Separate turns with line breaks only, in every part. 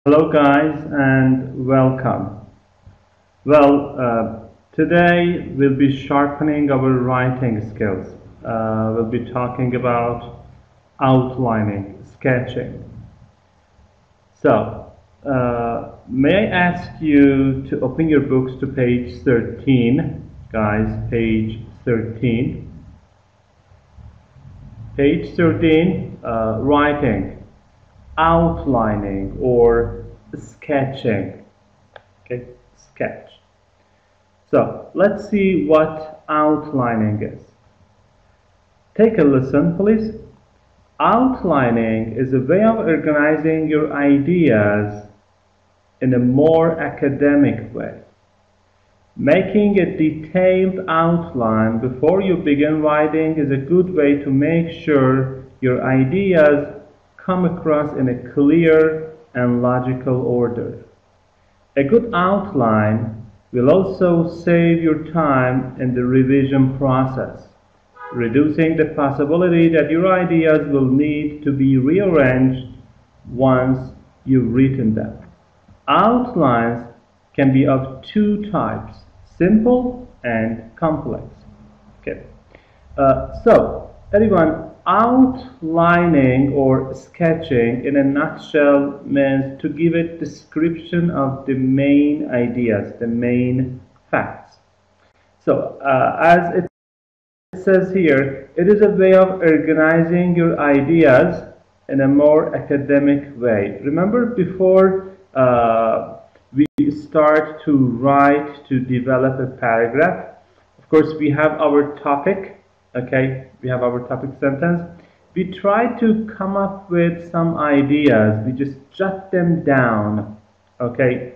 Hello guys and welcome. Today we'll be sharpening our writing skills. We'll be talking about outlining, sketching. May I ask you to open your books to page 13, guys, page 13. Page 13, writing, outlining or sketching. Okay, sketch. So let's see what outlining is. Take a listen, please. Outlining is a way of organizing your ideas in a more academic way. Making a detailed outline before you begin writing is a good way to make sure your ideas come across in a clear and logical order. A good outline will also save your time in the revision process, reducing the possibility that your ideas will need to be rearranged once you've written them. Outlines can be of two types, simple and complex. Okay. Everyone, outlining or sketching in a nutshell means to give a description of the main ideas, the main facts. As it says here, it is a way of organizing your ideas in a more academic way. Remember, before we start to write, to develop a paragraph, of course we have our topic. Okay, we have our topic sentence. We try to come up with some ideas. We just jot them down. Okay,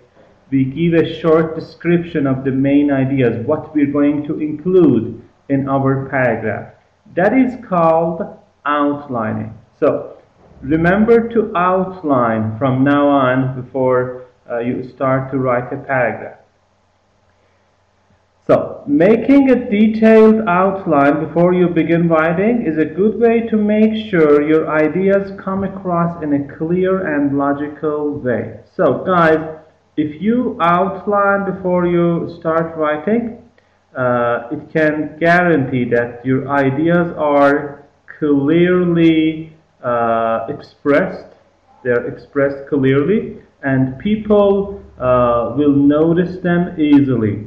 we give a short description of the main ideas, what we're going to include in our paragraph. That is called outlining. So remember to outline from now on before you start to write a paragraph. So, making a detailed outline before you begin writing is a good way to make sure your ideas come across in a clear and logical way. So, guys, if you outline before you start writing, it can guarantee that your ideas are clearly expressed. They're expressed clearly, and people will notice them easily.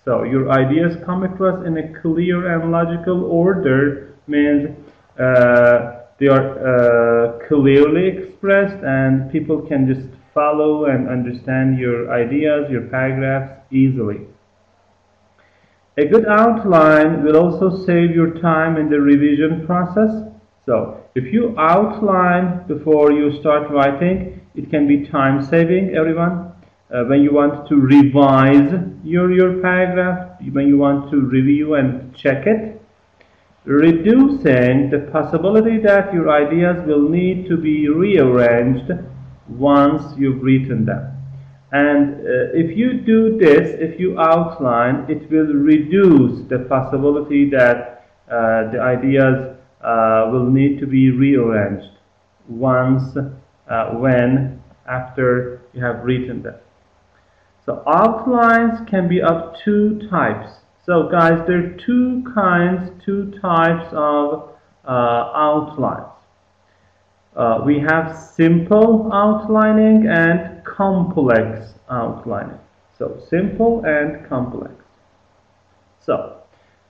So your ideas come across in a clear and logical order means they are clearly expressed and people can just follow and understand your ideas, your paragraphs easily. A good outline will also save your time in the revision process. So if you outline before you start writing, it can be time saving, everyone. When you want to revise your paragraph, when you want to review and check it, reducing the possibility that your ideas will need to be rearranged once you've written them. And if you do this, if you outline, it will reduce the possibility that the ideas will need to be rearranged once, after you have written them. So outlines can be of two types. So guys, there are two types of outlines. We have simple outlining and complex outlining. So simple and complex. So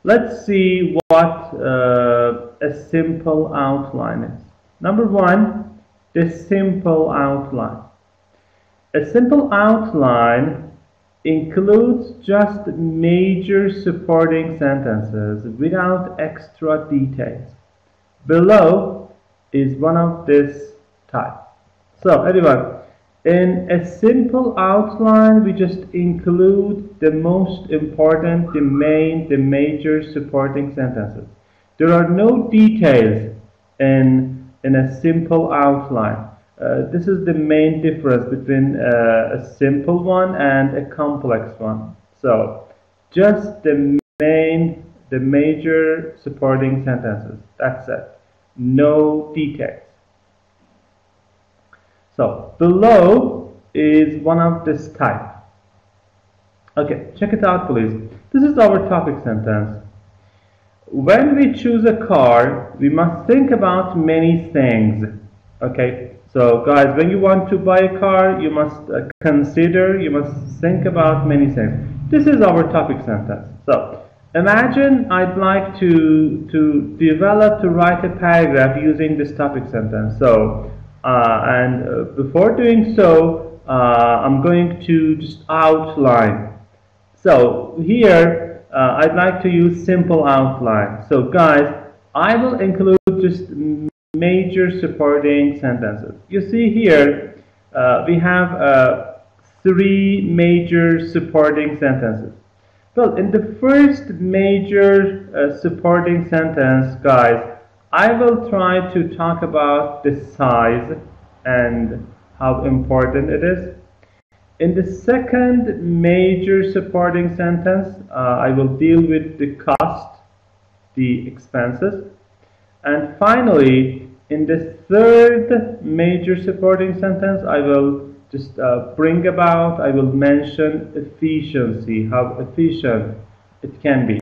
let's see what a simple outline is. Number one, the simple outline. A simple outline includes just major supporting sentences without extra details. Below is one of this type. So everyone, in a simple outline, we just include the most important, the major supporting sentences. There are no details in a simple outline. This is the main difference between a simple one and a complex one. So, just the major supporting sentences. That's it. No details. So, below is one of this type. Okay, check it out, please. This is our topic sentence. When we choose a car, we must think about many things. Okay, so guys, when you want to buy a car, you must you must think about many things. This is our topic sentence. So imagine I'd like to write a paragraph using this topic sentence. So before doing so, I'm going to just outline. So here I'd like to use simple outline. So guys, I will include just major supporting sentences. You see here we have 3 major supporting sentences. Well, in the first major supporting sentence, guys, I will try to talk about the size and how important it is. In the second major supporting sentence, I will deal with the cost, the expenses. And finally, in the third major supporting sentence, I will just I will mention efficiency, how efficient it can be.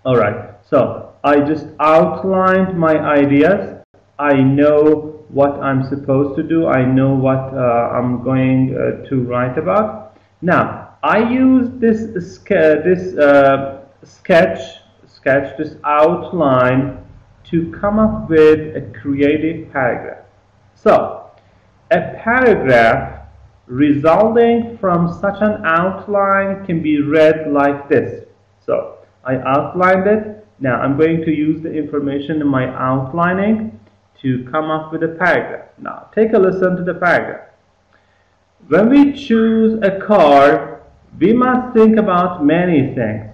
Alright, so I just outlined my ideas. I know what I'm supposed to do. I know what I'm going to write about. Now, I use this this outline to come up with a creative paragraph. So, a paragraph resulting from such an outline can be read like this. So, I outlined it. Now, I'm going to use the information in my outlining to come up with a paragraph. Now, take a listen to the paragraph. When we choose a car, we must think about many things.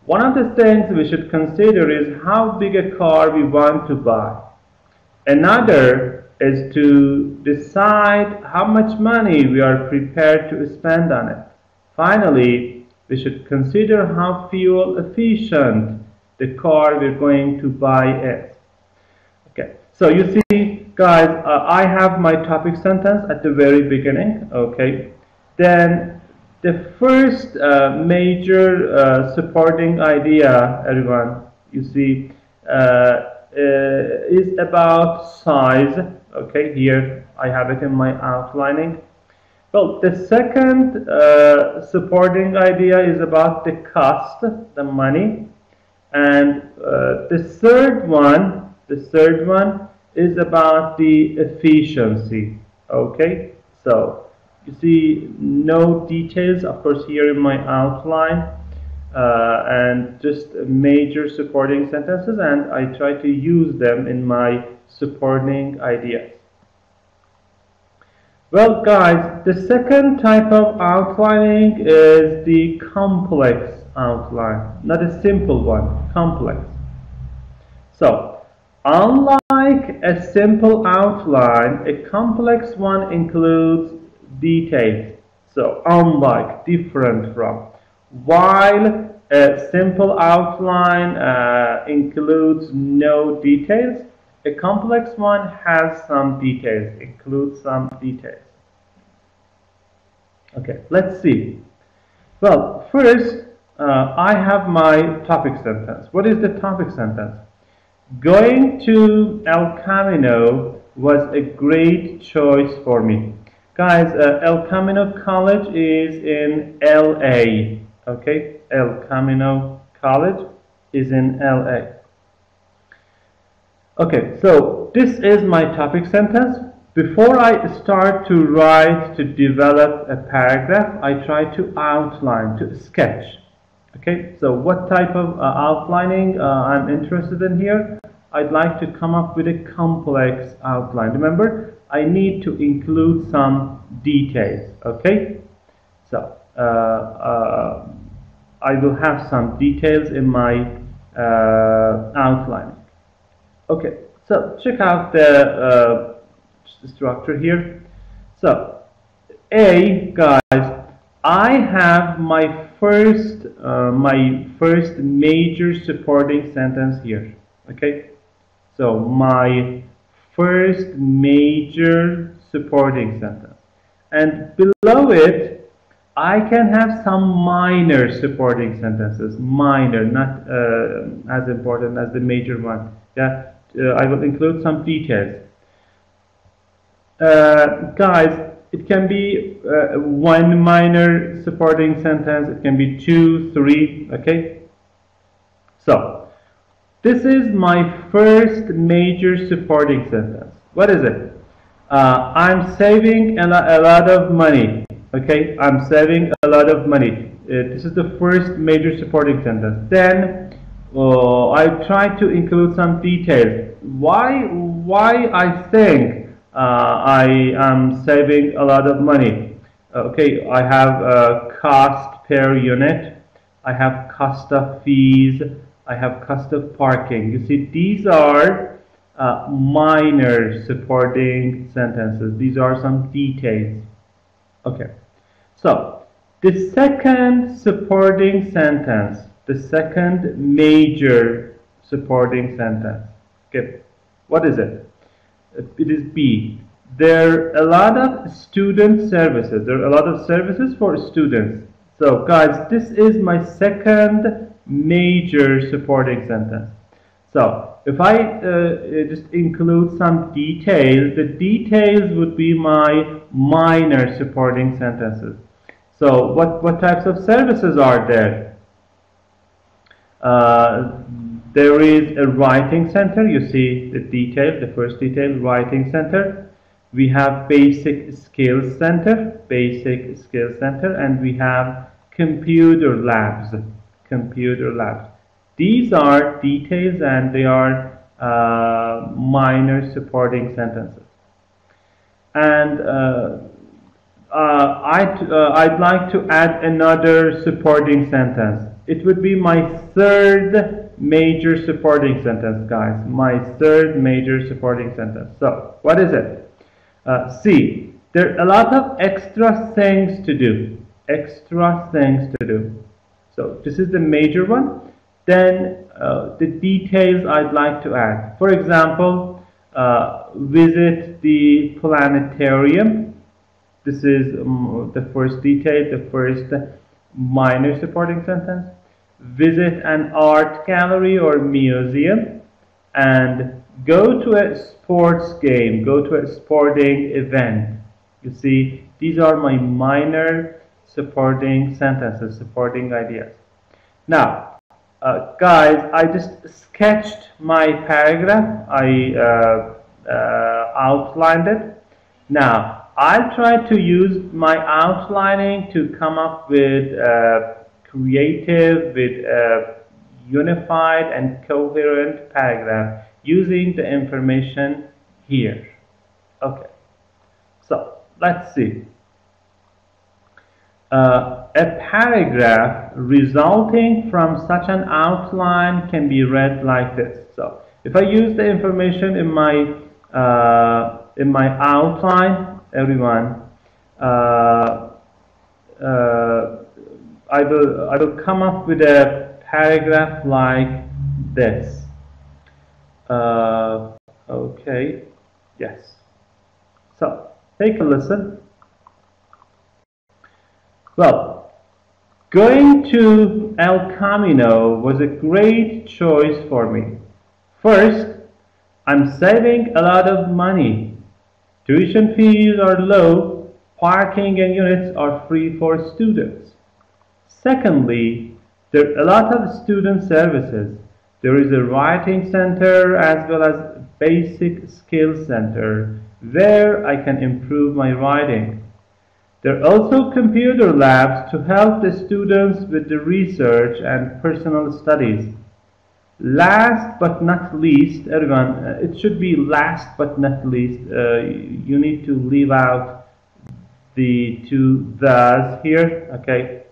One of the things we should consider is how big a car we want to buy. Another is to decide how much money we are prepared to spend on it. Finally, we should consider how fuel efficient the car we're going to buy is. Okay, so you see, guys, I have my topic sentence at the very beginning. Okay, then the first major supporting idea, everyone, you see, is about size. Okay, here I have it in my outlining. Well, the second supporting idea is about the cost, the money, and the third one is about the efficiency. Okay, so you see no details, of course, here in my outline, and just major supporting sentences, and I try to use them in my supporting ideas. Well, guys, the second type of outlining is the complex outline, not a simple one, complex. So, unlike a simple outline, a complex one includes details. So, unlike, different from. While a simple outline includes no details, a complex one has some details, includes some details. Okay, let's see. Well, first, I have my topic sentence. What is the topic sentence? Going to El Camino was a great choice for me. Guys, El Camino College is in LA. Okay, El Camino College is in LA. Okay, so this is my topic sentence. Before I start to write, to develop a paragraph, I try to outline, to sketch. Okay, so what type of outlining I'm interested in here? I'd like to come up with a complex outline. Remember, I need to include some details. Okay, so I will have some details in my outlining. Okay, so check out the structure here. So, A, guys, I have my first major supporting sentence here. Okay, so my first major supporting sentence. and below it, I can have some minor supporting sentences. Minor, not as important as the major one. Yeah, I will include some details. Guys, it can be one minor supporting sentence. It can be two, three. Okay. So this is my first major supporting sentence. What is it? I'm saving a lot of money. Okay, I'm saving a lot of money. This is the first major supporting sentence. Then I try to include some details. Why I think I am saving a lot of money. Okay, I have cost per unit. I have cost of fees. I have cost of parking. You see, these are minor supporting sentences. These are some details. Okay, so the second supporting sentence, the second major supporting sentence. Okay, what is it? It is B. There are a lot of student services. There are a lot of services for students. So guys, this is my second major supporting sentence. So if I just include some details, the details would be my minor supporting sentences. So what types of services are there? There is a writing center. You see the detail, the first detail, writing center. We have basic skills center, and we have computer labs, These are details and they are minor supporting sentences. And I'd like to add another supporting sentence. It would be my third major supporting sentence, guys. My third major supporting sentence. So, what is it? C. There are a lot of extra things to do. So, this is the major one. Then, the details I'd like to add. For example, visit the planetarium. This is the first detail, the first minor supporting sentence. Visit an art gallery or museum, and go to a sports game, go to a sporting event. You see, these are my minor supporting sentences, supporting ideas. Now, guys, I just sketched my paragraph. I outlined it. Now, I'll try to use my outlining to come up with creative, with unified and coherent paragraph using the information here. Okay, so let's see. A paragraph resulting from such an outline can be read like this. So if I use the information in my outline, everyone, I will come up with a paragraph like this. Okay, yes. So take a listen. Well, going to El Camino was a great choice for me. First, I'm saving a lot of money. Tuition fees are low, parking and units are free for students. Secondly, there are a lot of student services. There is a writing center as well as basic skills center where I can improve my writing. There are also computer labs to help the students with the research and personal studies. Last but not least, everyone, it should be last but not least. You need to leave out the two thes here, okay?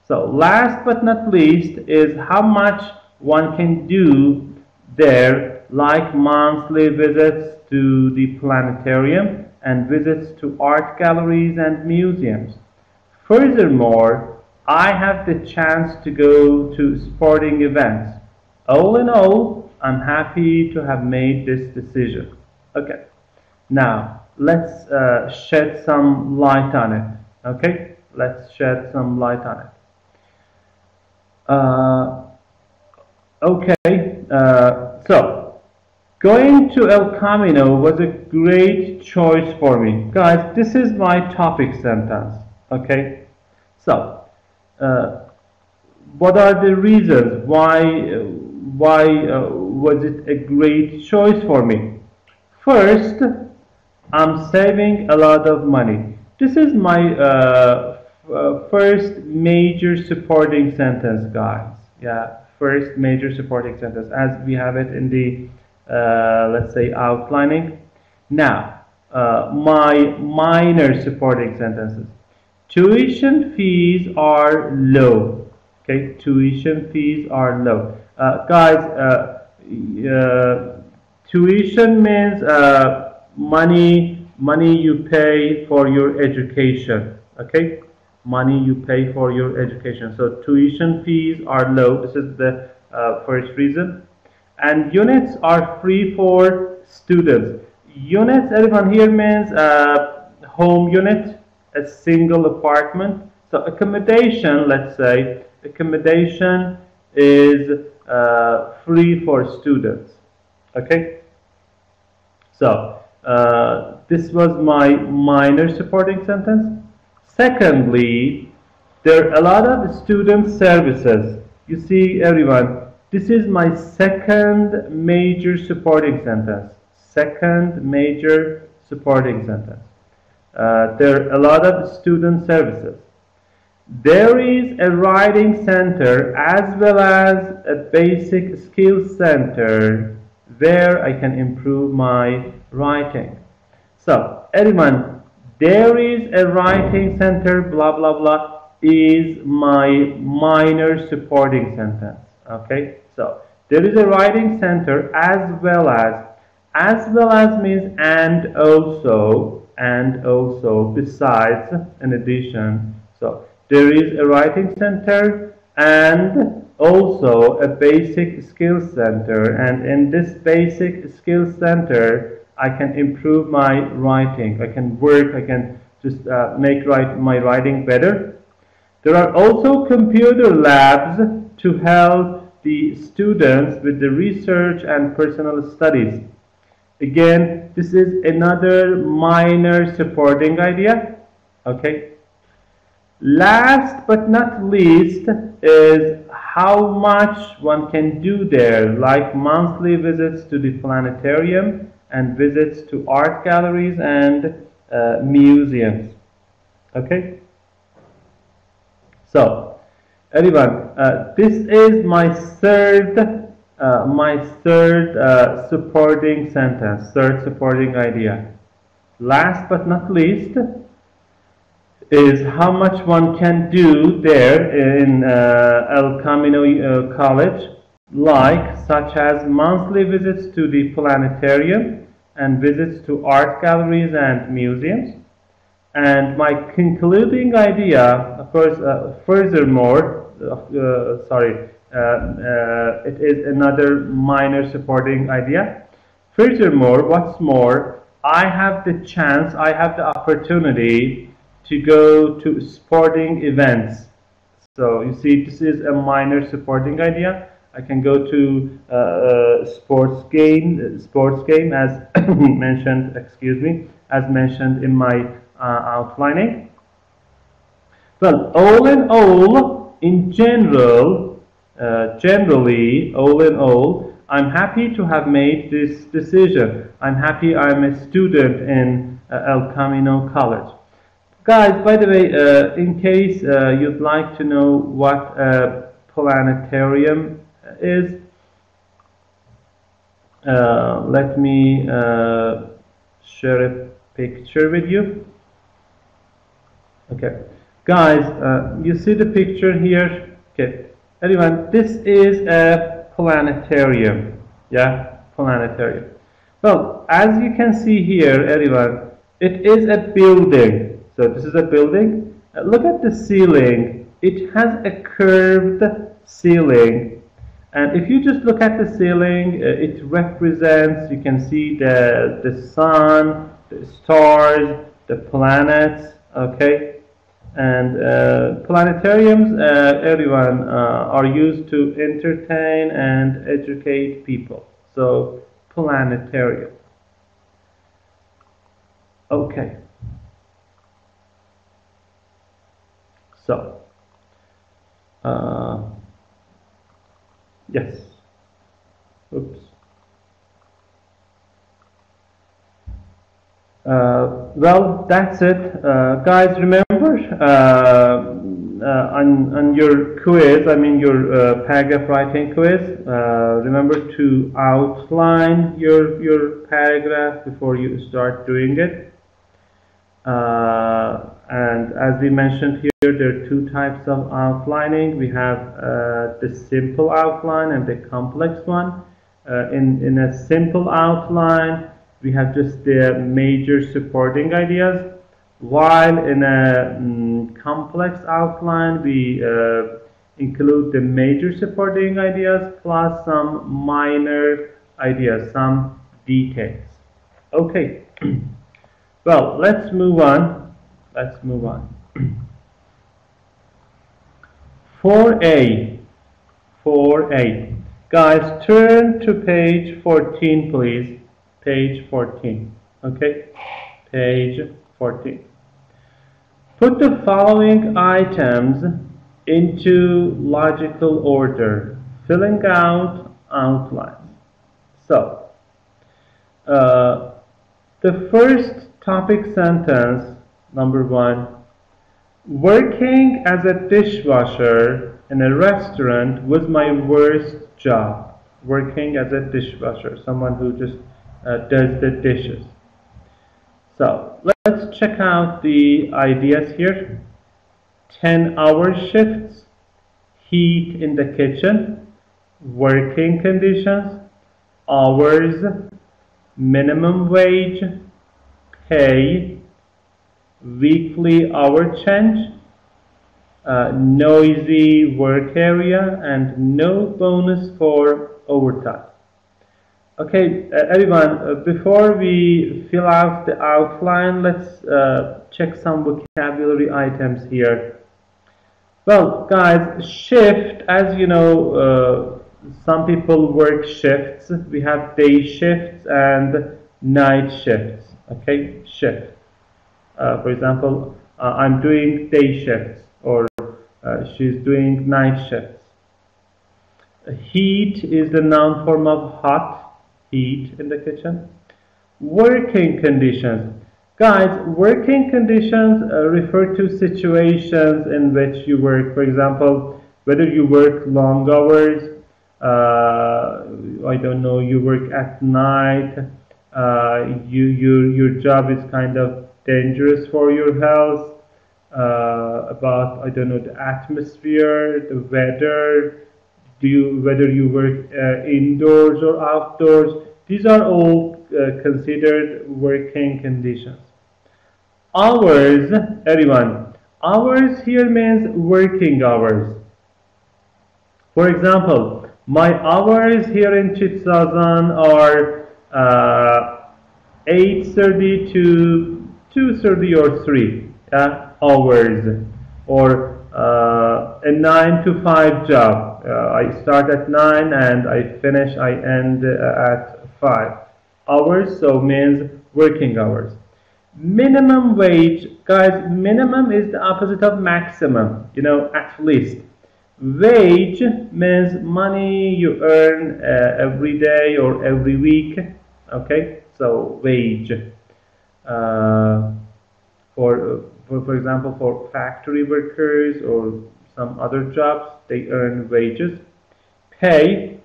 So last but not least is how much one can do there, like monthly visits to the planetarium and visits to art galleries and museums. Furthermore, I have the chance to go to sporting events. All in all, I'm happy to have made this decision. Okay, now let's shed some light on it. Okay, let's shed some light on it. So going to El Camino was a great choice for me. Guys, this is my topic sentence. Okay, so what are the reasons why was it a great choice for me? First, I'm saving a lot of money. This is my first major supporting sentence, guys. Yeah, first major supporting sentence, as we have it in the let's say outlining. Now, my minor supporting sentences. Tuition fees are low. Okay, tuition fees are low. Guys, tuition means money you pay for your education. Okay, money you pay for your education. So tuition fees are low. This is the first reason. And units are free for students. Units, everyone here means home unit, a single apartment. So accommodation, let's say, accommodation is free for students. Okay? So this was my minor supporting sentence. Secondly, there are a lot of student services. You see, everyone, this is my second major supporting sentence. Second major supporting sentence. There are a lot of student services. There is a writing center as well as a basic skills center where I can improve my writing. So, everyone, there is a writing center, blah, blah, blah, is my minor supporting sentence. Okay, so there is a writing center as well as means and also, besides, in addition. So there is a writing center and also a basic skills center, and in this basic skills center I can improve my writing. I can work, I can just make my writing better. There are also computer labs to help the students with the research and personal studies. Again, this is another minor supporting idea. Okay. Last but not least is how much one can do there, like monthly visits to the planetarium and visits to art galleries and museums. Okay. So, everyone, this is my third supporting sentence, third supporting idea. Last but not least is how much one can do there in El Camino College, such as monthly visits to the planetarium and visits to art galleries and museums. And my concluding idea, of course, furthermore, it is another minor supporting idea. Furthermore, what's more, I have the opportunity to go to sporting events. So you see, this is a minor supporting idea. I can go to sports game as mentioned. As mentioned in my outlining. Well, all in all, in general, all in all, I'm happy to have made this decision. I'm happy I'm a student in El Camino College. Guys, by the way, in case you'd like to know what a planetarium is, let me share a picture with you. Okay, guys, you see the picture here? Okay, everyone, this is a planetarium. Yeah, planetarium. Well, as you can see here, everyone, it is a building. So this is a building. Look at the ceiling. It has a curved ceiling. And if you just look at the ceiling, it represents, you can see the sun the stars, the planets, okay? And planetariums, everyone, are used to entertain and educate people. So, planetarium. Okay. So, yes. Oops. Well, that's it. Guys, remember on your quiz, I mean your paragraph writing quiz, remember to outline your paragraph before you start doing it. And as we mentioned here, there are two types of outlining. We have the simple outline and the complex one. In a simple outline, we have just the major supporting ideas, while in a complex outline, we include the major supporting ideas plus some minor ideas, some details. Okay. Well, let's move on. Let's move on. 4A. 4A. Guys, turn to page 14, please. Page 14. Okay? Page 14. Put the following items into logical order, filling out outlines. So, the first topic sentence, number 1, working as a dishwasher in a restaurant was my worst job. Working as a dishwasher, someone who just does the dishes. So, let's check out the ideas here. 10-hour shifts, heat in the kitchen, working conditions, hours, minimum wage, pay, weekly hour change, noisy work area, and no bonus for overtime. Okay, everyone, before we fill out the outline, let's check some vocabulary items here. Well, guys, shift, as you know, some people work shifts. We have day shifts and night shifts. Okay, shift. For example, I'm doing day shifts, or she's doing night shifts. Heat is the noun form of hot, heat in the kitchen. Working conditions. Guys, working conditions refer to situations in which you work. For example, whether you work long hours, I don't know, you work at night, your job is kind of dangerous for your health, about, I don't know, the atmosphere, the weather, whether you work indoors or outdoors. These are all considered working conditions. Hours, everyone. Hours here means working hours. For example, my hours here in Chitsazan are 8:30 to 2:30 or 3 hours, or a 9 to 5 job. I start at 9 and I end at 5 hours, so means working hours. Minimum wage, guys, minimum is the opposite of maximum, you know, at least. Wage means money you earn every day or every week, okay, so wage. For example, for factory workers or some other jobs, they earn wages. Pay,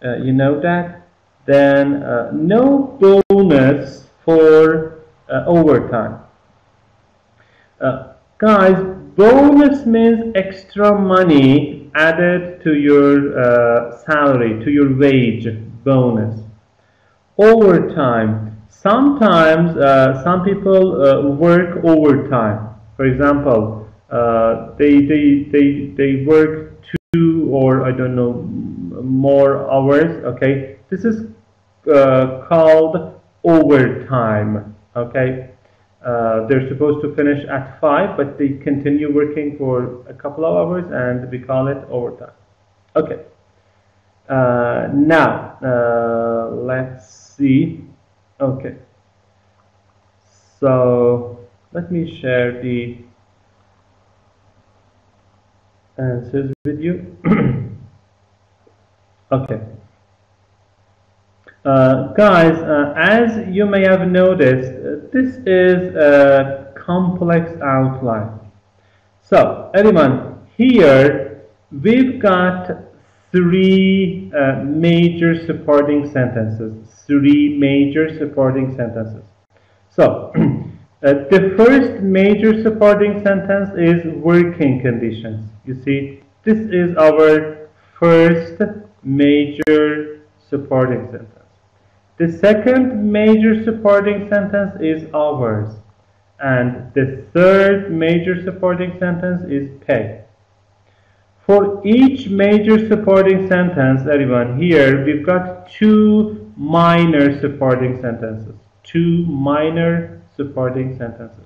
you know that. Then no bonus for overtime. Guys, bonus means extra money added to your salary, to your wage, bonus. Overtime. Sometimes some people work overtime. For example, they work 2 or I don't know more hours. Okay, this is called overtime. Okay, they're supposed to finish at 5, but they continue working for a couple of hours, and we call it overtime. Okay. Now let's see. Okay. So let me share the answers with you. Okay. Guys, as you may have noticed, this is a complex outline. So, everyone, here we've got three major supporting sentences. Three major supporting sentences. So, the first major supporting sentence is working conditions. You see, this is our first major supporting sentence. The second major supporting sentence is hours. And the third major supporting sentence is pay. For each major supporting sentence, everyone, here we've got two minor supporting sentences. Two minor supporting sentences.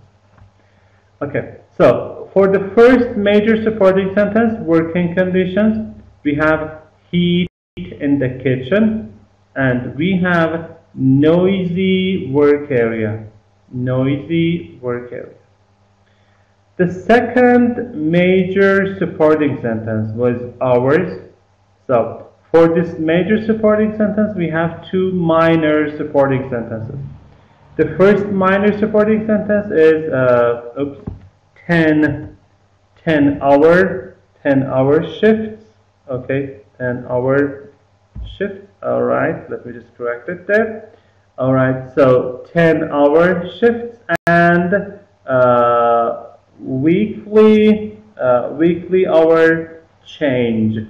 Okay, so for the first major supporting sentence, working conditions, we have heat in the kitchen, and we have noisy work area. Noisy work area. The second major supporting sentence was hours. So for this major supporting sentence, we have two minor supporting sentences. The first minor supporting sentence is 10 hour shifts. Okay, 10-hour shift. All right, let me just correct it there. All right, so 10-hour shifts and weekly hour change.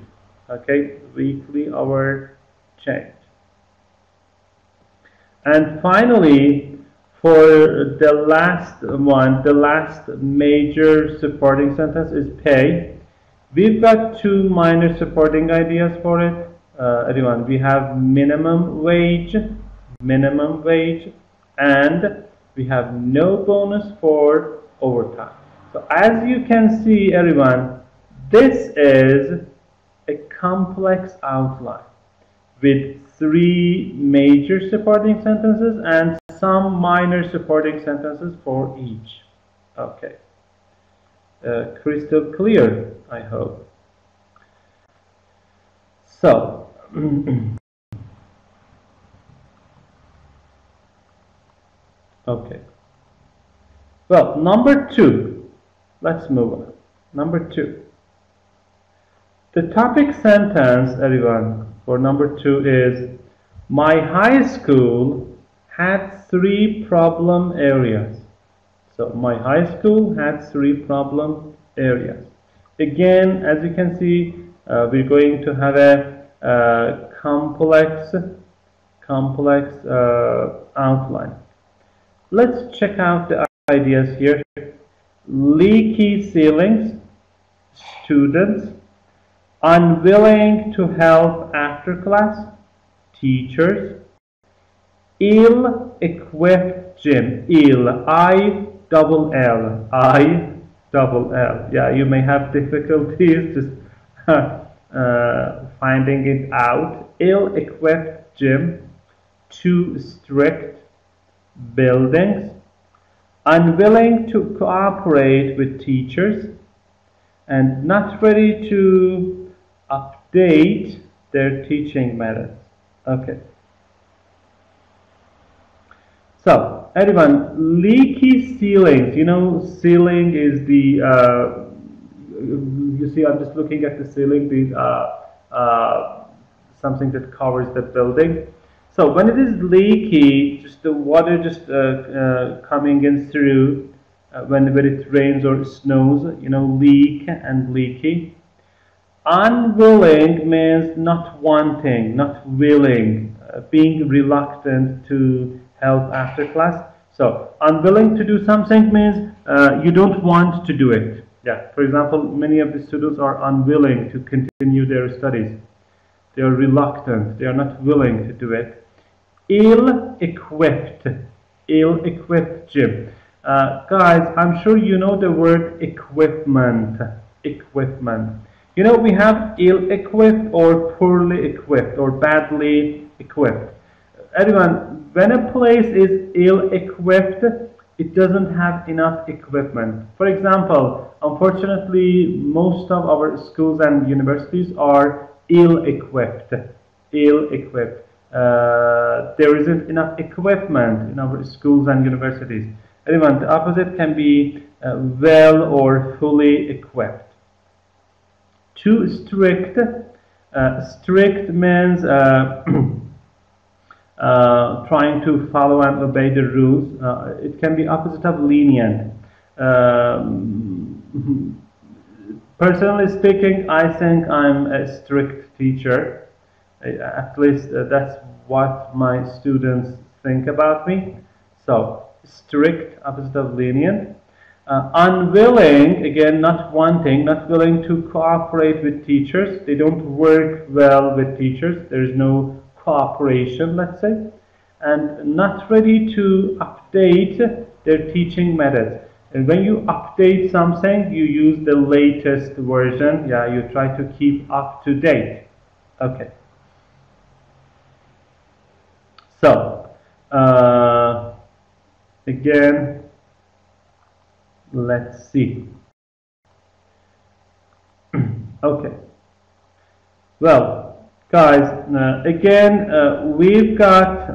Okay, weekly hour change. And finally, for the last one, the last major supporting sentence is pay. We've got two minor supporting ideas for it. Everyone, we have minimum wage, and we have no bonus for overtime. So as you can see, everyone, this is a complex outline with three major supporting sentences and some minor supporting sentences for each. Okay. Crystal clear, I hope. So, okay. Well, number 2. Let's move on. Number 2. The topic sentence, everyone, for number 2 is, my high school had 3 problem areas. So, my high school had 3 problem areas. Again, as you can see, we're going to have a complex outline. Let's check out the ideas here. Leaky ceilings, students. Unwilling to help after class, teachers. Ill-equipped gym, ill, I-double-L, I-double-L. Yeah, you may have difficulties just finding it out. Ill-equipped gym, too strict buildings, unwilling to cooperate with teachers, and not ready to update their teaching methods. Okay. So, everyone, leaky ceilings. You know, ceiling is the, you see, I'm just looking at the ceiling, something that covers the building. So, when it is leaky, just the water just coming in through, when it rains or snows, you know, leak and leaky. Unwilling means not wanting, not willing, being reluctant to help after class. So, unwilling to do something means you don't want to do it. Yeah. For example, many of the students are unwilling to continue their studies. They are reluctant. They are not willing to do it. Ill-equipped. Ill-equipped gym. Guys, I'm sure you know the word equipment. Equipment. You know, we have ill-equipped or poorly equipped or badly equipped. Everyone, when a place is ill-equipped, it doesn't have enough equipment. For example, unfortunately, most of our schools and universities are ill-equipped. Ill-equipped. There isn't enough equipment in our schools and universities. Everyone, the opposite can be well or fully equipped. Too strict. Strict means trying to follow and obey the rules. It can be opposite of lenient. Personally speaking, I think I'm a strict teacher. At least that's what my students think about me. So, strict, opposite of lenient. Unwilling, again, not wanting, not willing to cooperate with teachers. They don't work well with teachers. There's no cooperation, let's say. And not ready to update their teaching methods. And when you update something, you use the latest version. Yeah, you try to keep up to date. Okay. So, again, let's see. Okay. Well, guys, again, we've got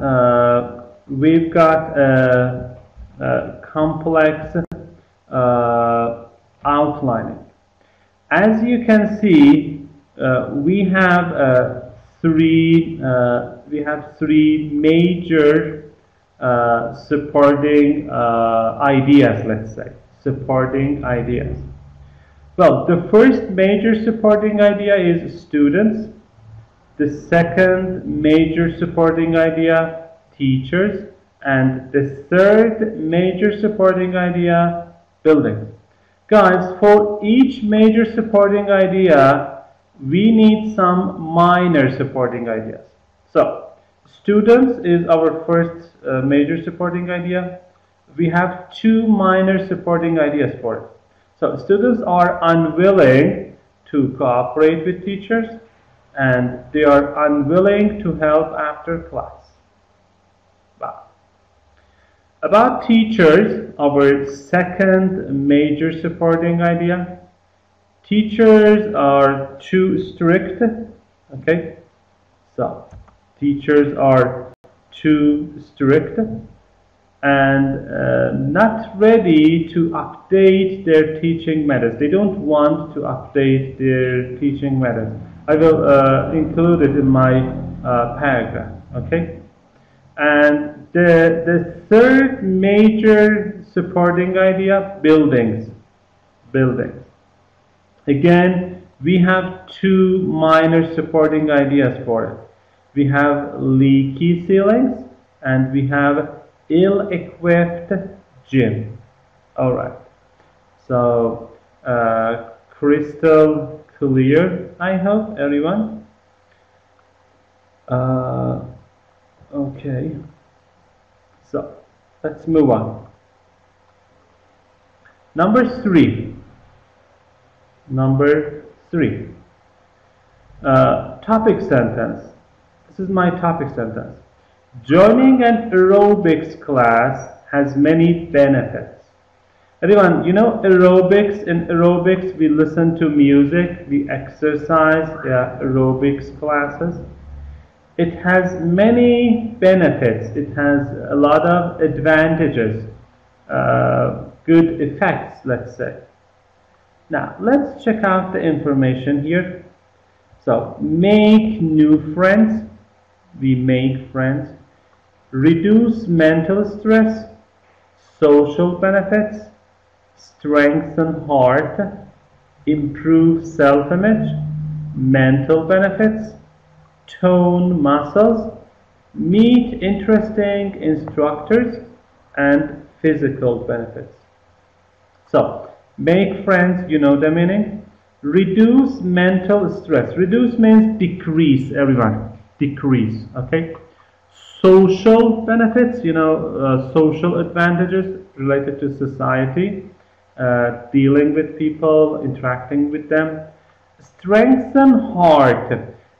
complex outlining. As you can see, we have three major supporting ideas. Let's say supporting ideas. Well, the first major supporting idea is students. The second major supporting idea, teachers. And the third major supporting idea, building. Guys, for each major supporting idea, we need some minor supporting ideas. So, students is our first major supporting idea. We have two minor supporting ideas for it. So, students are unwilling to cooperate with teachers, and they are unwilling to help after class. Wow. About teachers, our second major supporting idea. Teachers are too strict. Okay, so teachers are too strict and not ready to update their teaching methods. They don't want to update their teaching methods. I will include it in my paragraph. Okay, and the third major supporting idea, buildings. Buildings. Again, we have two minor supporting ideas for it. We have leaky ceilings and we have ill-equipped gym. Alright, so crystal clear, I hope, everyone. Okay, so let's move on. Number three. Topic sentence. This is my topic sentence. Joining an aerobics class has many benefits. Everyone, you know aerobics. In aerobics, we listen to music, we exercise, aerobics classes. It has many benefits. It has a lot of advantages, good effects, let's say. Now, let's check out the information here. So, make new friends. We make friends. Reduce mental stress. Social benefits. Strengthen heart. Improve self-image. Mental benefits. Tone muscles. Meet interesting instructors. And physical benefits. So, make friends, you know the meaning. Reduce mental stress. Reduce means decrease, everyone. Decrease, okay? Social benefits, social advantages related to society, dealing with people, interacting with them. Strengthen heart.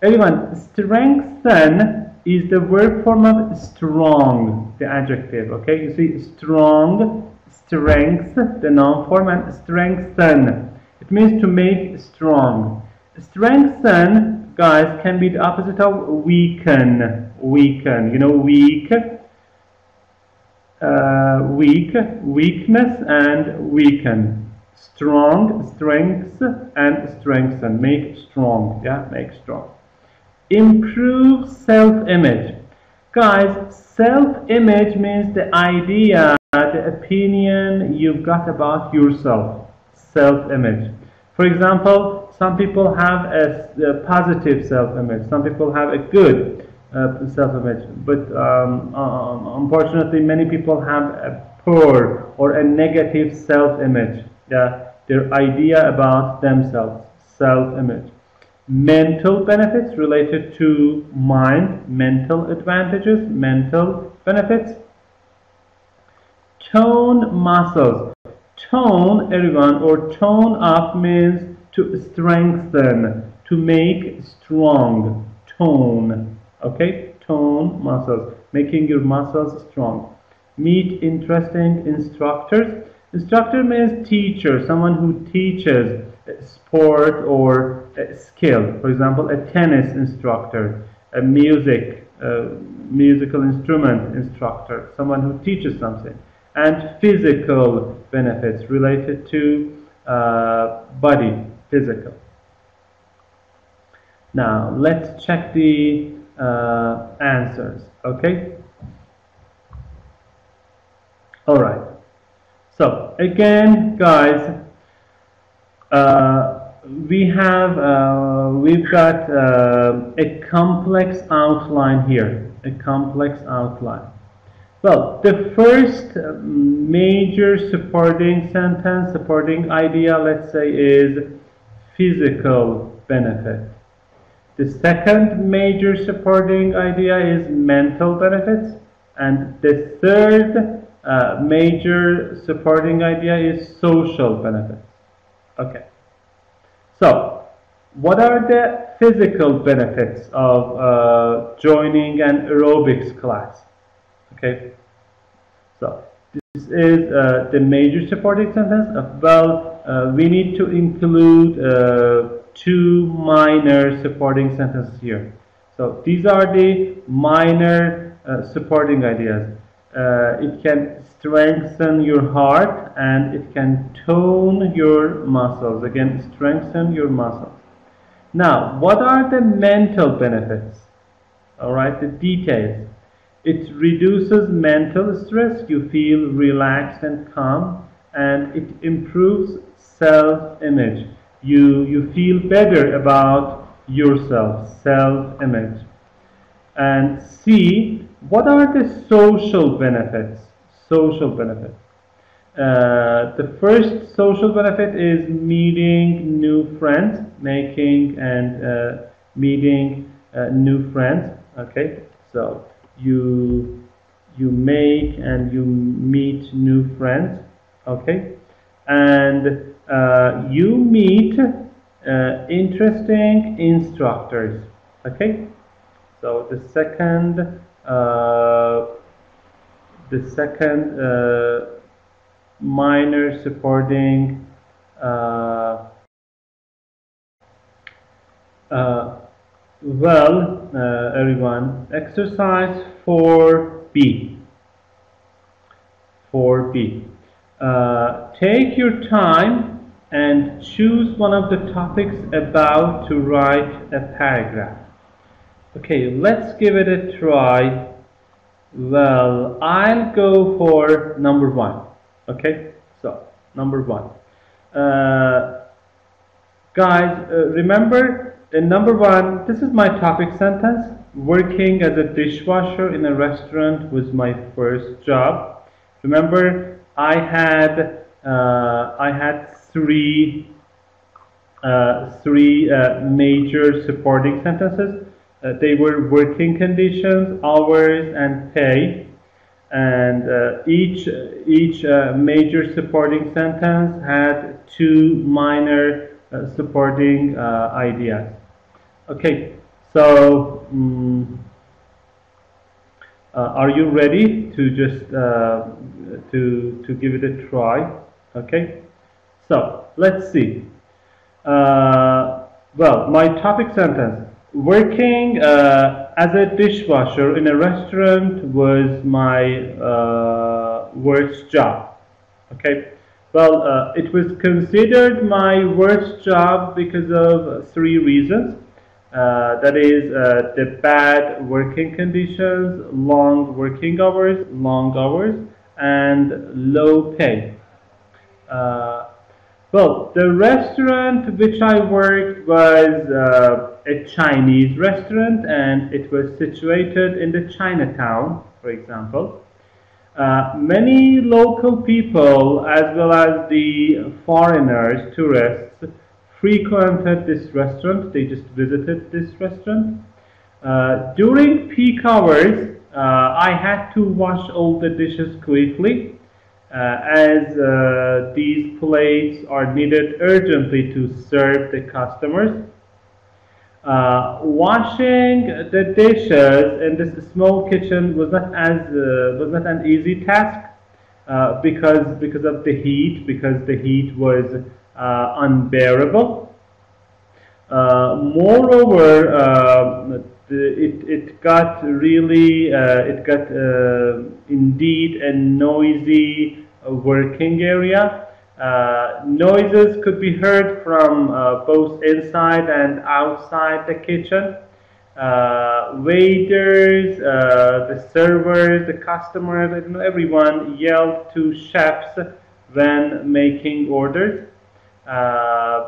Everyone, strengthen is the verb form of strong, the adjective. Okay, you see, strong, strength, the noun form, and strengthen. It means to make strong. Strengthen, guys, can be the opposite of weaken. Weaken, weak, weakness, and weaken. Strong, strength, and strengthen. Make strong. Yeah, make strong. Improve self-image. Guys, self-image means the idea, the opinion you've got about yourself. Self-image. For example, some people have a positive self-image. Some people have a good self-image. But unfortunately, many people have a poor or a negative self-image. Yeah, their idea about themselves. Self-image. Mental benefits related to mind, mental advantages, mental benefits. Tone muscles. Tone, everyone, or tone up means to strengthen, to make strong. Tone, okay? Tone muscles, making your muscles strong. Meet interesting instructors. Instructor means teacher, someone who teaches sport or a skill. For example, a tennis instructor, a musical instrument instructor, someone who teaches something. And physical benefits related to body, physical. Now, let's check the answers, okay? All right. So, again, guys, we've got a complex outline here, a complex outline. Well, the first major supporting sentence, supporting idea, let's say, is physical benefit. The second major supporting idea is mental benefits. And the third major supporting idea is social benefits. Okay. So, what are the physical benefits of joining an aerobics class? Okay. So, this is the major supporting sentence. We need to include two minor supporting sentences here. So, these are the minor supporting ideas. It can strengthen your heart and it can tone your muscles. Again, strengthen your muscles. Now, what are the mental benefits? All right, the details. It reduces mental stress. You feel relaxed and calm, and it improves self-image. You feel better about yourself, self-image. And C, what are the social benefits? Social benefits. The first social benefit is meeting new friends, making and meeting new friends. Okay, so you make and you meet new friends. Okay, and you meet interesting instructors. Okay. So the second minor supporting everyone, exercise 4B. 4B. Take your time and choose one of the topics about to write a paragraph. Okay, let's give it a try. Well, I'll go for number 1. Okay, so number 1. Guys, remember in number 1, this is my topic sentence. Working as a dishwasher in a restaurant was my first job. Remember, I had three major supporting sentences. They were working conditions, hours, and pay. And each major supporting sentence had two minor supporting ideas. Okay, so are you ready to just to give it a try? Okay, so let's see. Well, my topic sentence: working as a dishwasher in a restaurant was my worst job. Okay, well, it was considered my worst job because of three reasons. That is the bad working conditions, long hours, and low pay. Uh, well, the restaurant which I worked was a Chinese restaurant, and it was situated in the Chinatown, for example. Many local people, as well as the foreigners, tourists, frequented this restaurant. They just visited this restaurant. During peak hours, I had to wash all the dishes quickly, as these plates are needed urgently to serve the customers. Washing the dishes in this small kitchen was not an easy task because of the heat, because the heat was unbearable. Moreover, it got really it got indeed a noisy working area. Noises could be heard from both inside and outside the kitchen. Waiters, the servers, the customers, everyone yelled to chefs when making orders.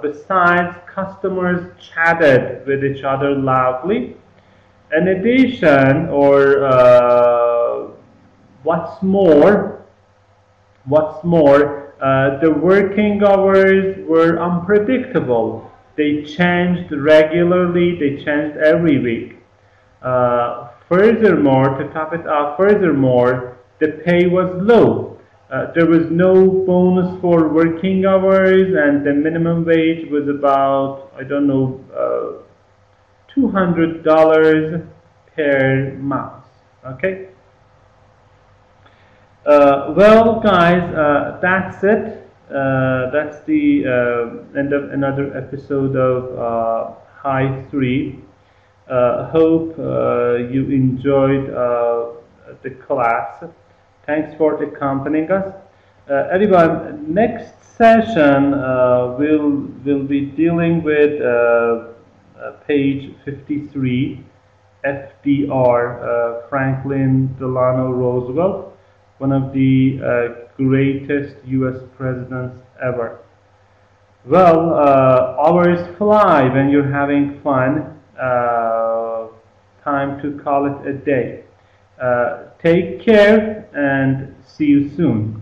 Besides, customers chatted with each other loudly. In addition, or what's more, the working hours were unpredictable. They changed regularly. They changed every week. Furthermore, to top it off, the pay was low. There was no bonus for working hours, and the minimum wage was about, I don't know, $200 per month. Okay. Well, guys, that's it. That's the end of another episode of High 3. Hope you enjoyed the class. Thanks for accompanying us. Everyone, next session will be dealing with page 53, FDR, Franklin Delano Roosevelt, one of the greatest U.S. presidents ever. Well, hours fly when you're having fun. Time to call it a day. Take care and see you soon.